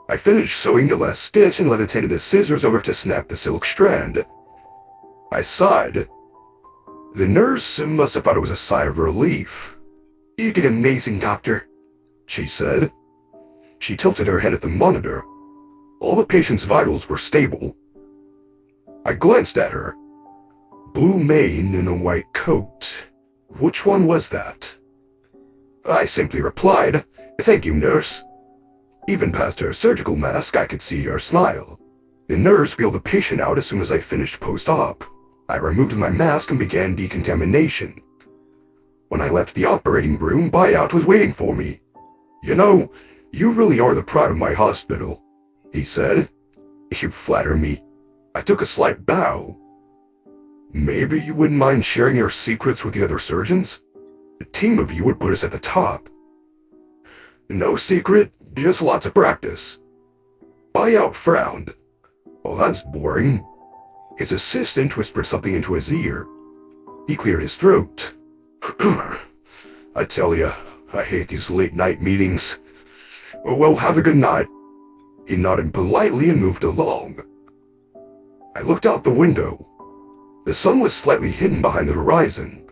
I finished sewing the last stitch and levitated the scissors over to snap the silk strand. I sighed. The nurse must have thought it was a sigh of relief. "You did amazing, Doctor," she said. She tilted her head at the monitor. All the patient's vitals were stable. I glanced at her. Blue mane in a white coat. Which one was that? I simply replied, "Thank you, nurse." Even past her surgical mask, I could see her smile. The nurse wheeled the patient out as soon as I finished post-op. I removed my mask and began decontamination. When I left the operating room, Buyout was waiting for me. "You know, you really are the pride of my hospital," he said. "You flatter me." I took a slight bow. "Maybe you wouldn't mind sharing your secrets with the other surgeons? A team of you would put us at the top." "No secret, just lots of practice." Buyout frowned. "Well, that's boring." His assistant whispered something into his ear. He cleared his throat. "I tell ya, I hate these late-night meetings. Well, have a good night." He nodded politely and moved along. I looked out the window. The sun was slightly hidden behind the horizon.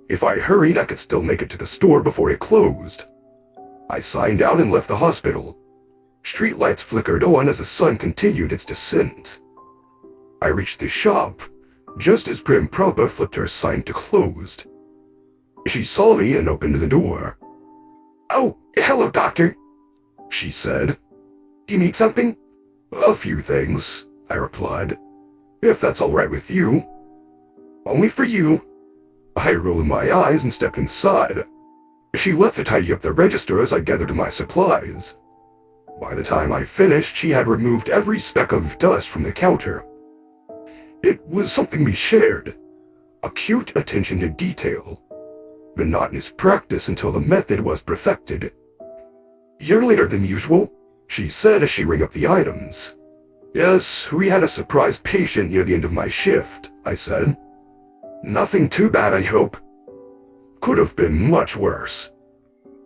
If I hurried, I could still make it to the store before it closed. I signed out and left the hospital. Streetlights flickered on as the sun continued its descent. I reached the shop, just as Prim Propa flipped her sign to closed. She saw me and opened the door. "Oh, hello, Doctor," she said. "Do you need something?" "A few things," I replied. "If that's all right with you." "Only for you." I rolled my eyes and stepped inside. She left to tidy up the register as I gathered my supplies. By the time I finished, she had removed every speck of dust from the counter. It was something we shared. Acute attention to detail. Monotonous practice until the method was perfected. "You're later than usual," she said as she rang up the items. "Yes, we had a surprise patient near the end of my shift," I said. "Nothing too bad, I hope." "Could have been much worse."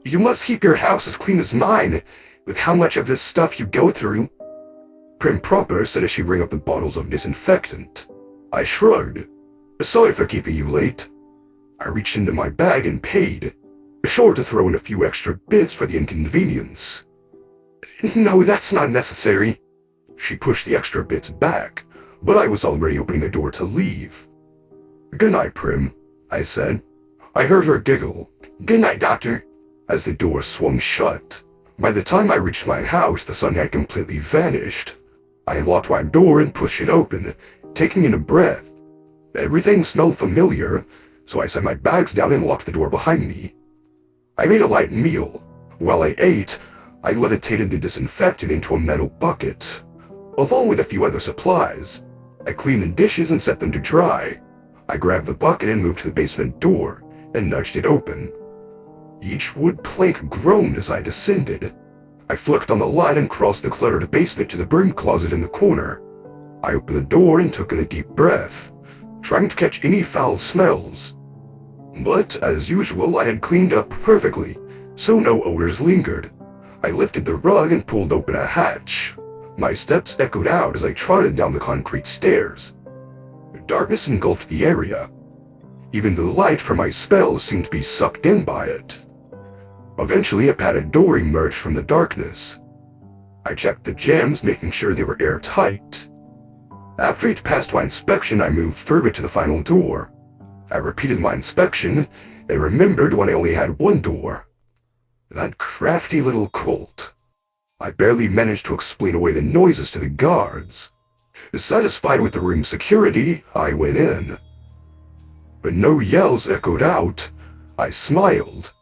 "You must keep your house as clean as mine, with how much of this stuff you go through," Prim Proper said as she rang up the bottles of disinfectant. I shrugged. "Sorry for keeping you late." I reached into my bag and paid, sure to throw in a few extra bits for the inconvenience. "No, that's not necessary." She pushed the extra bits back, but I was already opening the door to leave. "Good night, Prim," I said. I heard her giggle. "Good night, Doctor," as the door swung shut. By the time I reached my house, the sun had completely vanished. I unlocked my door and pushed it open, taking in a breath. Everything smelled familiar, so I set my bags down and locked the door behind me. I made a light meal. While I ate, I levitated the disinfectant into a metal bucket, along with a few other supplies. I cleaned the dishes and set them to dry. I grabbed the bucket and moved to the basement door, and nudged it open. Each wood plank groaned as I descended. I flicked on the light and crossed the cluttered basement to the broom closet in the corner. I opened the door and took in a deep breath, trying to catch any foul smells. But, as usual, I had cleaned up perfectly, so no odors lingered. I lifted the rug and pulled open a hatch. My steps echoed out as I trotted down the concrete stairs. Darkness engulfed the area. Even the light from my spells seemed to be sucked in by it. Eventually, a padded door emerged from the darkness. I checked the jambs, making sure they were airtight. After it passed my inspection, I moved through it to the final door. I repeated my inspection, and remembered when I only had one door. That crafty little colt. I barely managed to explain away the noises to the guards. Satisfied with the room's security, I went in. But no yells echoed out. I smiled.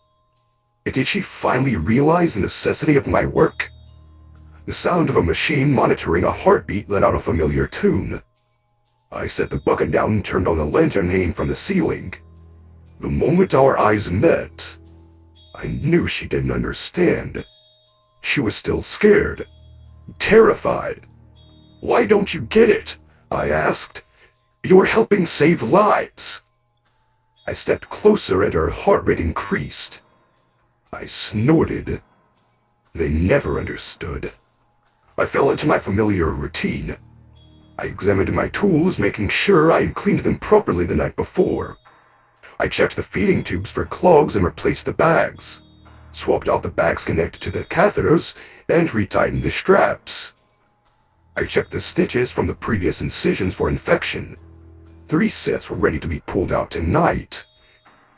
Did she finally realize the necessity of my work? The sound of a machine monitoring a heartbeat let out a familiar tune. I set the bucket down and turned on the lantern hanging from the ceiling. The moment our eyes met, I knew she didn't understand. She was still scared, terrified. "Why don't you get it?" I asked. "You're helping save lives." I stepped closer and her heart rate increased. I snorted. They never understood. I fell into my familiar routine. I examined my tools, making sure I had cleaned them properly the night before. I checked the feeding tubes for clogs and replaced the bags, swapped out the bags connected to the catheters, and retightened the straps. I checked the stitches from the previous incisions for infection. 3 sets were ready to be pulled out tonight,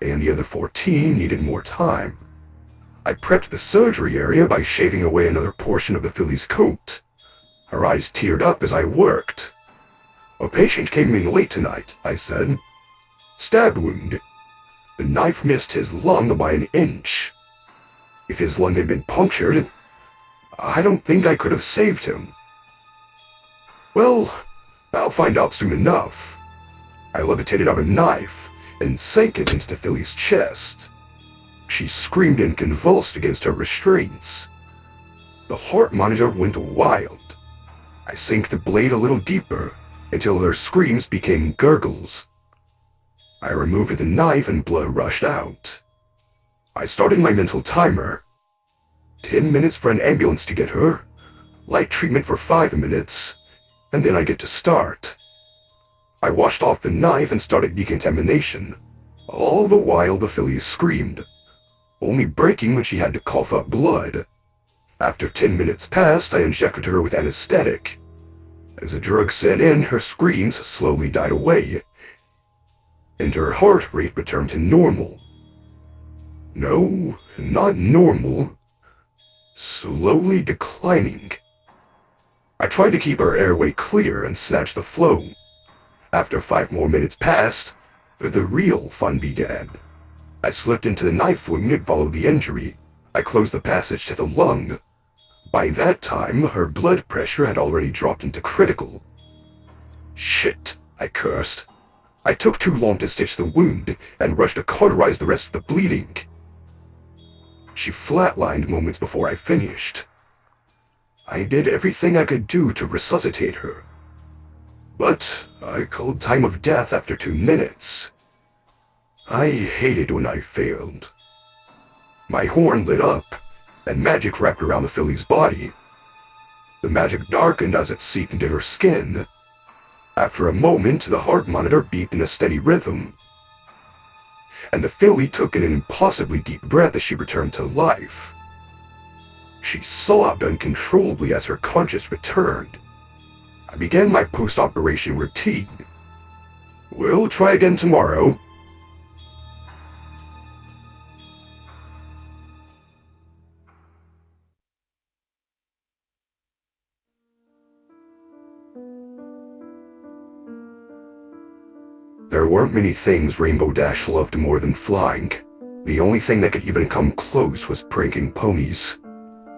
and the other 14 needed more time. I prepped the surgery area by shaving away another portion of the filly's coat. Her eyes teared up as I worked. "A patient came in late tonight," I said. "Stab wound. The knife missed his lung by an inch. If his lung had been punctured, I don't think I could have saved him." "Well, I'll find out soon enough." I levitated out a knife and sank it into the filly's chest. She screamed and convulsed against her restraints. The heart monitor went wild. I sank the blade a little deeper until her screams became gurgles. I removed the knife and blood rushed out. I started my mental timer. 10 minutes for an ambulance to get her, light treatment for 5 minutes, and then I get to start. I washed off the knife and started decontamination. All the while the filly screamed, only breaking when she had to cough up blood. After 10 minutes passed, I injected her with anesthetic. As the drug set in, her screams slowly died away, and her heart rate returned to normal. No, not normal. Slowly declining. I tried to keep her airway clear and snatch the flow. After 5 more minutes passed, the real fun began. I slipped into the knife wound and followed the injury. I closed the passage to the lung. By that time, her blood pressure had already dropped into critical. "Shit," I cursed. I took too long to stitch the wound and rushed to cauterize the rest of the bleeding. She flatlined moments before I finished. I did everything I could do to resuscitate her, but I called time of death after 2 minutes. I hated when I failed. My horn lit up, and magic wrapped around the filly's body. The magic darkened as it seeped into her skin. After a moment, the heart monitor beeped in a steady rhythm, and the filly took in an impossibly deep breath as she returned to life. She sobbed uncontrollably as her conscience returned. I began my post-operation routine. "We'll try again tomorrow." There weren't many things Rainbow Dash loved more than flying. The only thing that could even come close was pranking ponies.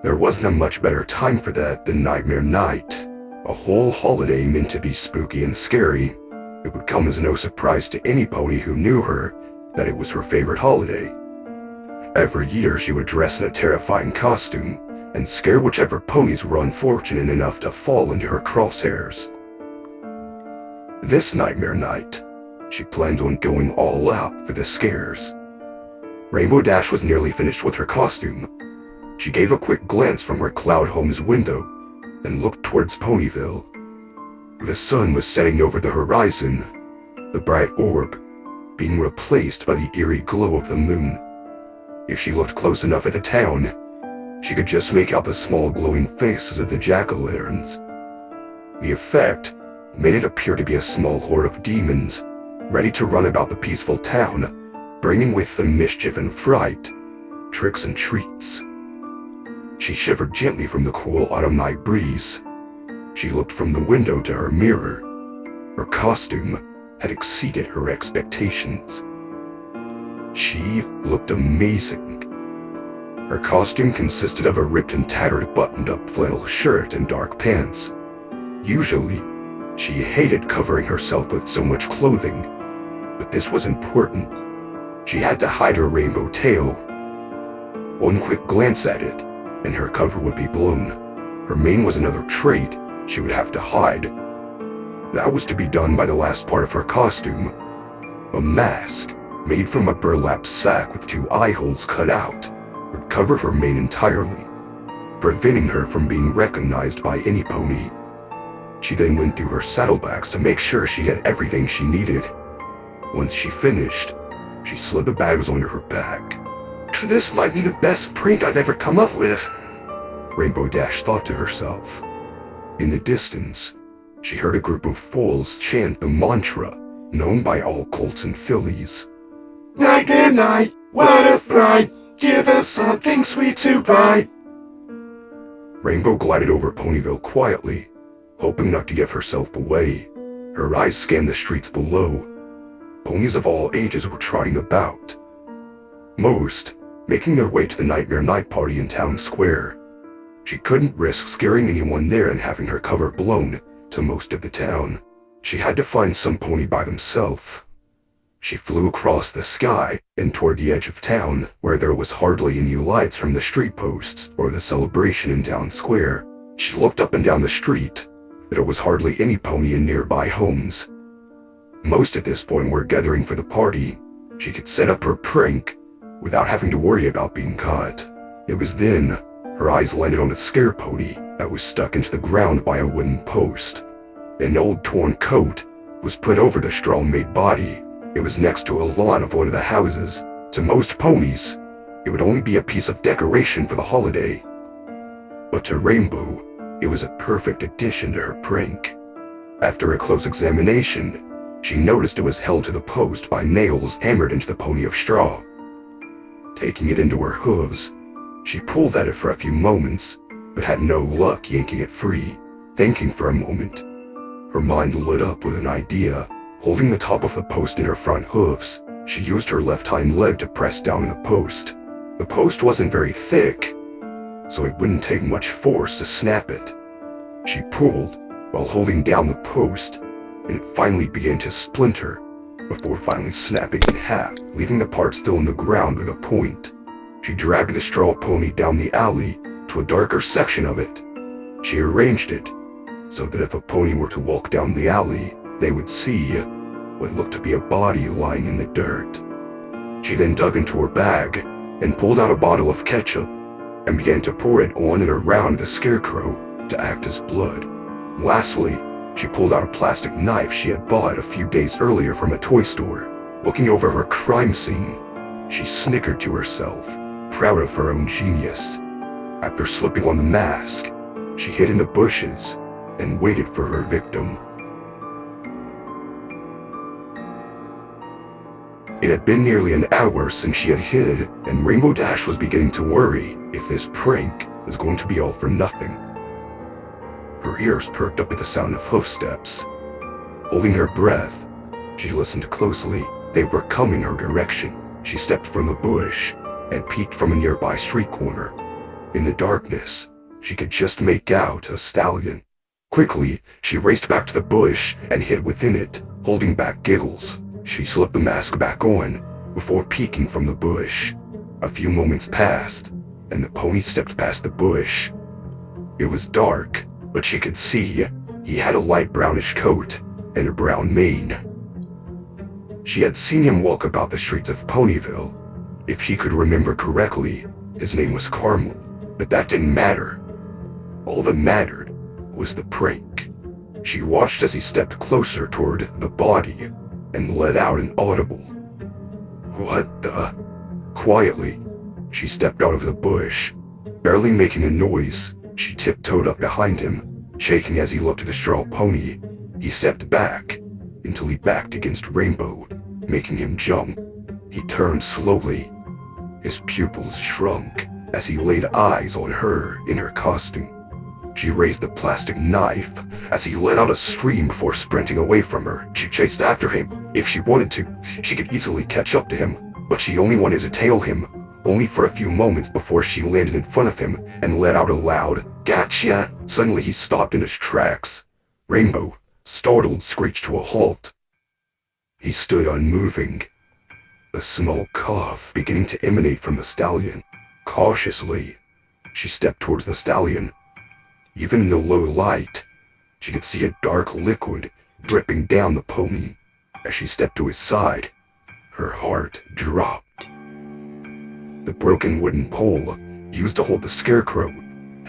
There wasn't a much better time for that than Nightmare Night. A whole holiday meant to be spooky and scary. It would come as no surprise to any pony who knew her that it was her favorite holiday. Every year she would dress in a terrifying costume and scare whichever ponies were unfortunate enough to fall into her crosshairs. This Nightmare Night, she planned on going all out for the scares. Rainbow Dash was nearly finished with her costume. She gave a quick glance from her cloud home's window and looked towards Ponyville. The sun was setting over the horizon, the bright orb being replaced by the eerie glow of the moon. If she looked close enough at the town, she could just make out the small glowing faces of the jack-o'-lanterns. The effect made it appear to be a small horde of demons, ready to run about the peaceful town, bringing with them mischief and fright, tricks and treats. She shivered gently from the cool autumn night breeze. She looked from the window to her mirror. Her costume had exceeded her expectations. She looked amazing. Her costume consisted of a ripped and tattered buttoned-up flannel shirt and dark pants. Usually, she hated covering herself with so much clothing, but this was important. She had to hide her rainbow tail. One quick glance at it, and her cover would be blown. Her mane was another trait she would have to hide. That was to be done by the last part of her costume. A mask, made from a burlap sack with 2 eye holes cut out, would cover her mane entirely. preventing her from being recognized by any pony. She then went through her saddlebags to make sure she had everything she needed. Once she finished, she slid the bags onto her back. "This might be the best prank I've ever come up with," Rainbow Dash thought to herself. In the distance, she heard a group of foals chant the mantra known by all colts and fillies. "Night and night, what a fright, give us something sweet to bite." Rainbow glided over Ponyville quietly, hoping not to give herself away. Her eyes scanned the streets below. Ponies of all ages were trotting about, most making their way to the Nightmare Night Party in Town Square. She couldn't risk scaring anyone there and having her cover blown to most of the town. She had to find some pony by themselves. She flew across the sky and toward the edge of town, where there was hardly any lights from the street posts or the celebration in Town Square. She looked up and down the street. There was hardly any pony in nearby homes. Most at this point were gathering for the party. She could set up her prank without having to worry about being caught. It was then her eyes landed on a scare pony that was stuck into the ground by a wooden post. An old torn coat was put over the straw-made body. It was next to a lawn of one of the houses. To most ponies, it would only be a piece of decoration for the holiday. But to Rainbow, it was a perfect addition to her prank. After a close examination, she noticed it was held to the post by nails hammered into the pony of straw. Taking it into her hooves, she pulled at it for a few moments, but had no luck yanking it free. Thinking for a moment, her mind lit up with an idea. Holding the top of the post in her front hooves, she used her left hind leg to press down on the post. The post wasn't very thick, so it wouldn't take much force to snap it. She pulled while holding down the post, and it finally began to splinter before finally snapping in half, leaving the part still in the ground with a point. She dragged the straw pony down the alley to a darker section of it. She arranged it so that if a pony were to walk down the alley, they would see what looked to be a body lying in the dirt. She then dug into her bag and pulled out a bottle of ketchup and began to pour it on and around the scarecrow to act as blood. Lastly, she pulled out a plastic knife she had bought a few days earlier from a toy store. Looking over her crime scene, she snickered to herself, proud of her own genius. After slipping on the mask, she hid in the bushes and waited for her victim. It had been nearly an hour since she had hid, and Rainbow Dash was beginning to worry if this prank was going to be all for nothing. Her ears perked up at the sound of footsteps. Holding her breath, she listened closely. They were coming her direction. She stepped from the bush and peeked from a nearby street corner. In the darkness, she could just make out a stallion. Quickly, she raced back to the bush and hid within it, holding back giggles. She slipped the mask back on before peeking from the bush. A few moments passed, and the pony stepped past the bush. It was dark, but she could see he had a light brownish coat and a brown mane. She had seen him walk about the streets of Ponyville. If she could remember correctly, his name was Carmel, but that didn't matter. All that mattered was the prank. She watched as he stepped closer toward the body and let out an audible, "What the?" Quietly, she stepped out of the bush. Barely making a noise, she tiptoed up behind him, shaking as he looked at the straw pony. He stepped back until he backed against Rainbow, making him jump. He turned slowly. His pupils shrunk as he laid eyes on her in her costume. She raised the plastic knife as he let out a scream before sprinting away from her. She chased after him. If she wanted to, she could easily catch up to him, but she only wanted to tail him, only for a few moments before she landed in front of him and let out a loud, "Gotcha!" Suddenly he stopped in his tracks. Rainbow, startled, screeched to a halt. He stood unmoving, a small cough beginning to emanate from the stallion. Cautiously, she stepped towards the stallion. Even in the low light, she could see a dark liquid dripping down the pony. As she stepped to his side, her heart dropped. The broken wooden pole used to hold the scarecrow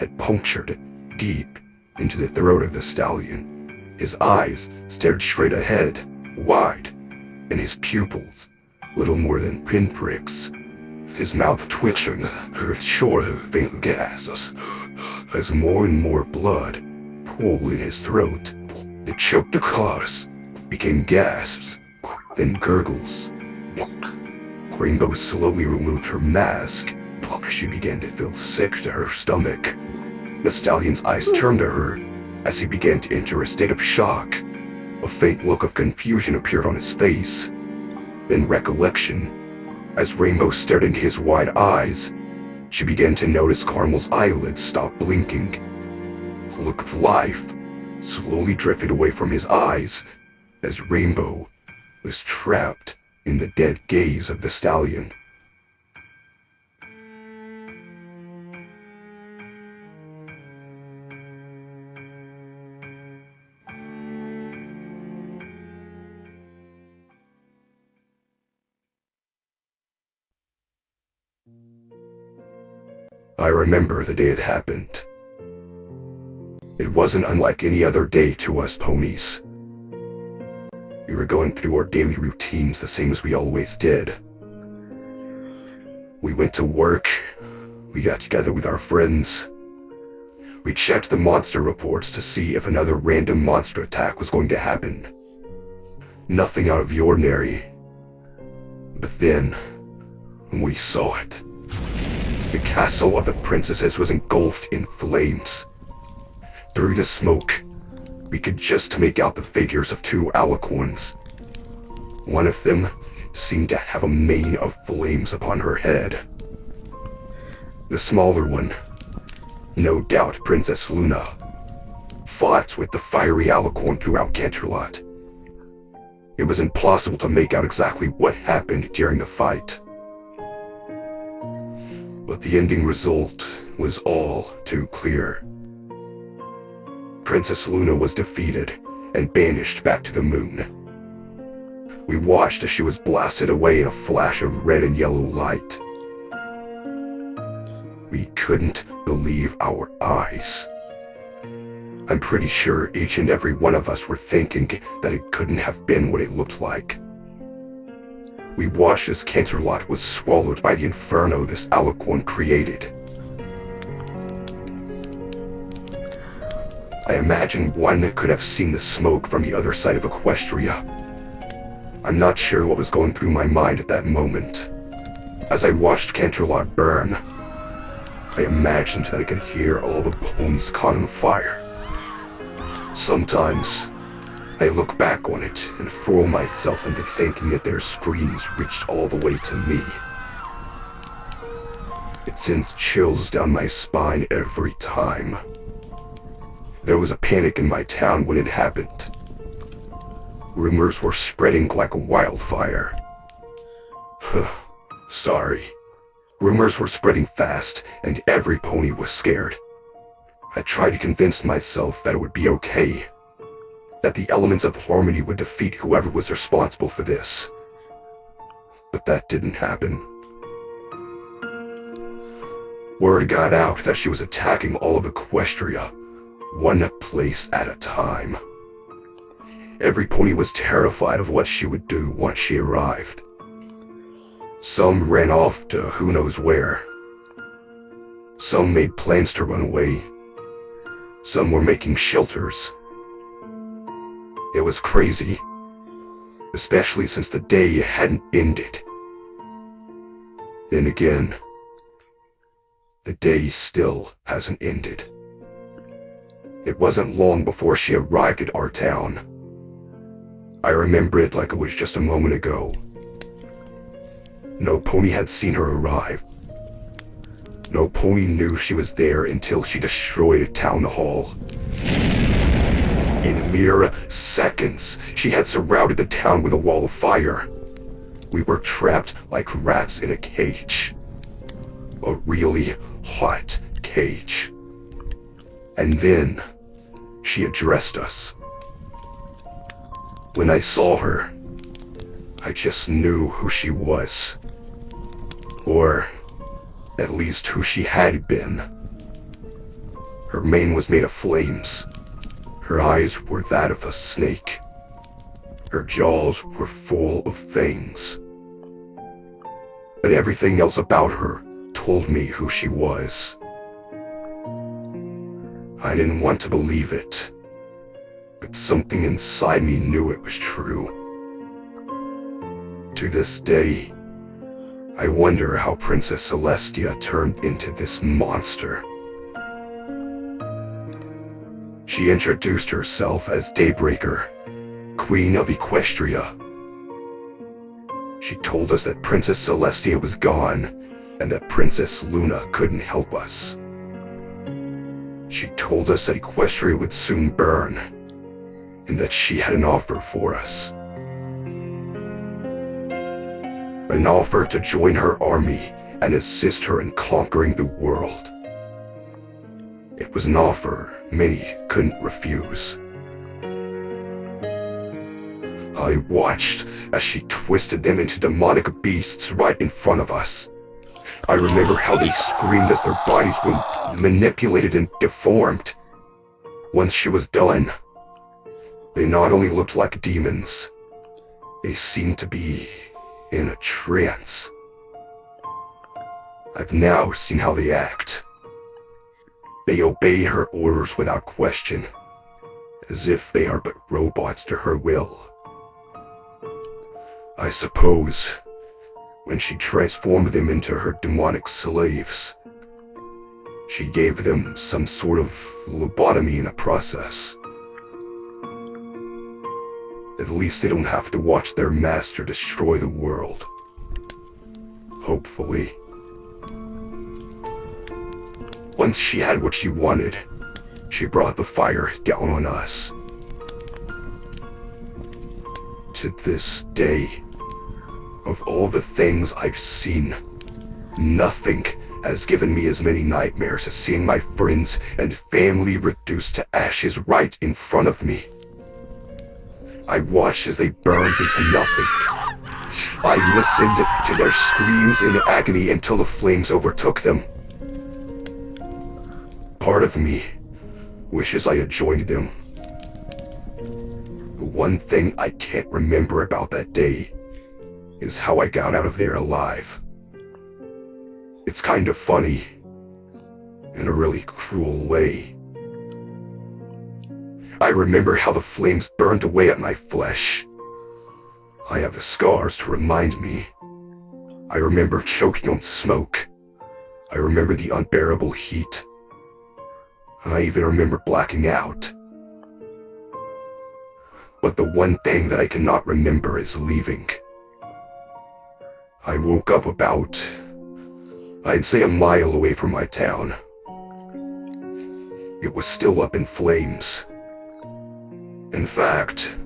had punctured deep into the throat of the stallion. His eyes stared straight ahead, wide, and his pupils little more than pinpricks. His mouth twitching, short of faint gasps, as more and more blood pooled in his throat. The choked claws became gasps, then gurgles. Rainbow slowly removed her mask. She began to feel sick to her stomach. The stallion's eyes turned to her as he began to enter a state of shock. A faint look of confusion appeared on his face, then recollection. As Rainbow stared into his wide eyes, she began to notice Carmel's eyelids stop blinking. The look of life slowly drifted away from his eyes as Rainbow was trapped in the dead gaze of the stallion. I remember the day it happened. It wasn't unlike any other day to us ponies. We were going through our daily routines the same as we always did. We went to work, we got together with our friends. We checked the monster reports to see if another random monster attack was going to happen. Nothing out of the ordinary. But then, we saw it. The castle of the princesses was engulfed in flames. Through the smoke, we could just make out the figures of two alicorns. One of them seemed to have a mane of flames upon her head. The smaller one, no doubt Princess Luna, fought with the fiery alicorn throughout Canterlot. It was impossible to make out exactly what happened during the fight. But the ending result was all too clear. Princess Luna was defeated and banished back to the moon. We watched as she was blasted away in a flash of red and yellow light. We couldn't believe our eyes. I'm pretty sure each and every one of us were thinking that it couldn't have been what it looked like. We watched as Canterlot was swallowed by the inferno this alicorn created. I imagine one could have seen the smoke from the other side of Equestria. I'm not sure what was going through my mind at that moment. As I watched Canterlot burn, I imagined that I could hear all the ponies caught on fire. Sometimes, I look back on it and fool myself into thinking that their screams reached all the way to me. It sends chills down my spine every time. There was a panic in my town when it happened. Rumors were spreading like a wildfire. Sorry. Rumors were spreading fast, and every pony was scared. I tried to convince myself that it would be okay, that the elements of harmony would defeat whoever was responsible for this. But that didn't happen. Word got out that she was attacking all of Equestria, one place at a time. Every pony was terrified of what she would do once she arrived. Some ran off to who knows where. Some made plans to run away. Some were making shelters. It was crazy, especially since the day hadn't ended. Then again, the day still hasn't ended. It wasn't long before she arrived at our town. I remember it like it was just a moment ago. No pony had seen her arrive. No pony knew she was there until she destroyed a town hall. In mere seconds, she had surrounded the town with a wall of fire. We were trapped like rats in a cage. A really hot cage. And then, she addressed us. When I saw her, I just knew who she was. Or, at least who she had been. Her mane was made of flames. Her eyes were that of a snake. Her jaws were full of fangs. But everything else about her told me who she was. I didn't want to believe it, but something inside me knew it was true. To this day, I wonder how Princess Celestia turned into this monster. She introduced herself as Daybreaker, Queen of Equestria. She told us that Princess Celestia was gone, and that Princess Luna couldn't help us. She told us that Equestria would soon burn, and that she had an offer for us. An offer to join her army and assist her in conquering the world. It was an offer many couldn't refuse. I watched as she twisted them into demonic beasts right in front of us. I remember how they screamed as their bodies were manipulated and deformed. Once she was done, they not only looked like demons, they seemed to be in a trance. I've now seen how they act. They obey her orders without question, as if they are but robots to her will. I suppose, when she transformed them into her demonic slaves, she gave them some sort of lobotomy in the process. At least they don't have to watch their master destroy the world. Hopefully. Once she had what she wanted, she brought the fire down on us. To this day, of all the things I've seen, nothing has given me as many nightmares as seeing my friends and family reduced to ashes right in front of me. I watched as they burned into nothing. I listened to their screams in agony until the flames overtook them. Part of me wishes I had joined them. The one thing I can't remember about that day is how I got out of there alive. It's kind of funny, in a really cruel way. I remember how the flames burned away at my flesh. I have the scars to remind me. I remember choking on smoke. I remember the unbearable heat. I even remember blacking out. But the one thing that I cannot remember is leaving. I woke up about, I'd say, a mile away from my town. It was still up in flames. In fact,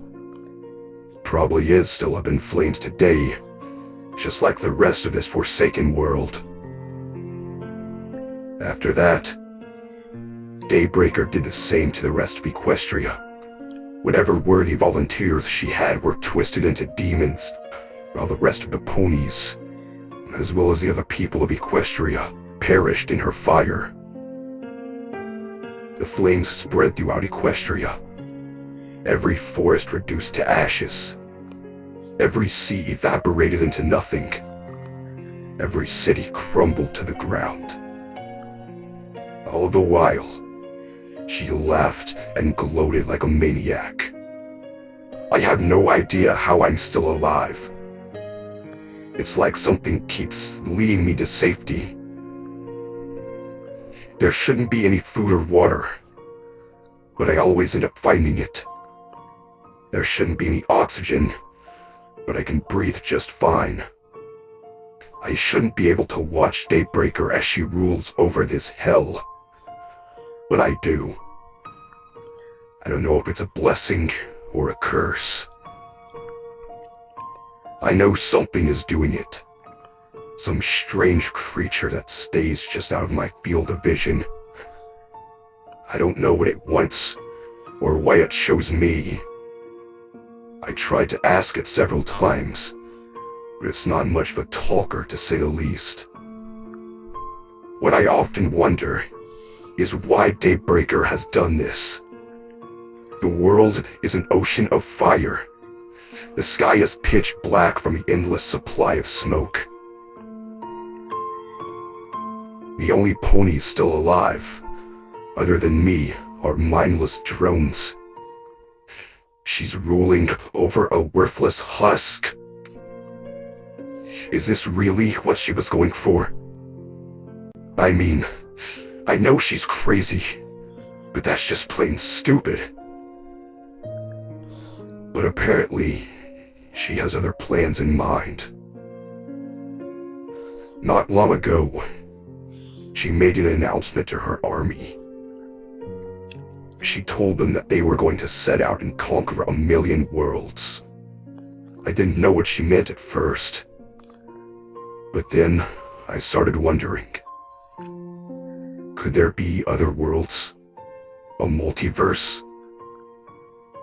probably is still up in flames today, just like the rest of this forsaken world. After that, Daybreaker did the same to the rest of Equestria. Whatever worthy volunteers she had were twisted into demons, while the rest of the ponies, as well as the other people of Equestria, perished in her fire. The flames spread throughout Equestria. Every forest reduced to ashes. Every sea evaporated into nothing. Every city crumbled to the ground. All the while, she laughed and gloated like a maniac. I have no idea how I'm still alive. It's like something keeps leading me to safety. There shouldn't be any food or water, but I always end up finding it. There shouldn't be any oxygen, but I can breathe just fine. I shouldn't be able to watch Daybreaker as she rules over this hell, but I do. I don't know if it's a blessing or a curse. I know something is doing it. Some strange creature that stays just out of my field of vision. I don't know what it wants, or why it chose me. I tried to ask it several times, but it's not much of a talker to say the least. What I often wonder is why Daybreaker has done this. The world is an ocean of fire. The sky is pitch black from the endless supply of smoke. The only ponies still alive, other than me, are mindless drones. She's ruling over a worthless husk. Is this really what she was going for? I mean, I know she's crazy, but that's just plain stupid. But apparently, she has other plans in mind. Not long ago, she made an announcement to her army. She told them that they were going to set out and conquer 1,000,000 worlds. I didn't know what she meant at first. But then, I started wondering. Could there be other worlds? A multiverse?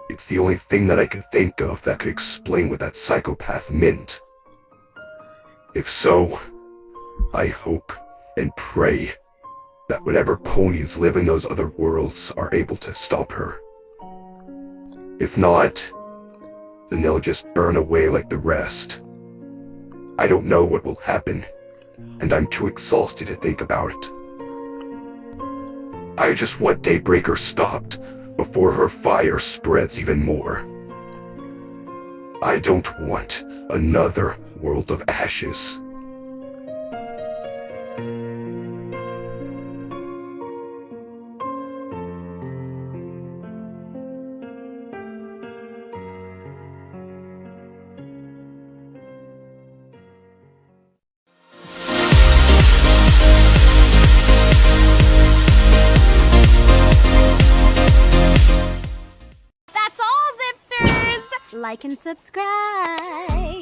It's the only thing that I could think of that could explain what that psychopath meant. If so, I hope and pray that whatever ponies live in those other worlds are able to stop her. If not, then they'll just burn away like the rest. I don't know what will happen, and I'm too exhausted to think about it. I just want Daybreaker stopped before her fire spreads even more. I don't want another world of ashes. That's all, Zipsters! Like and subscribe.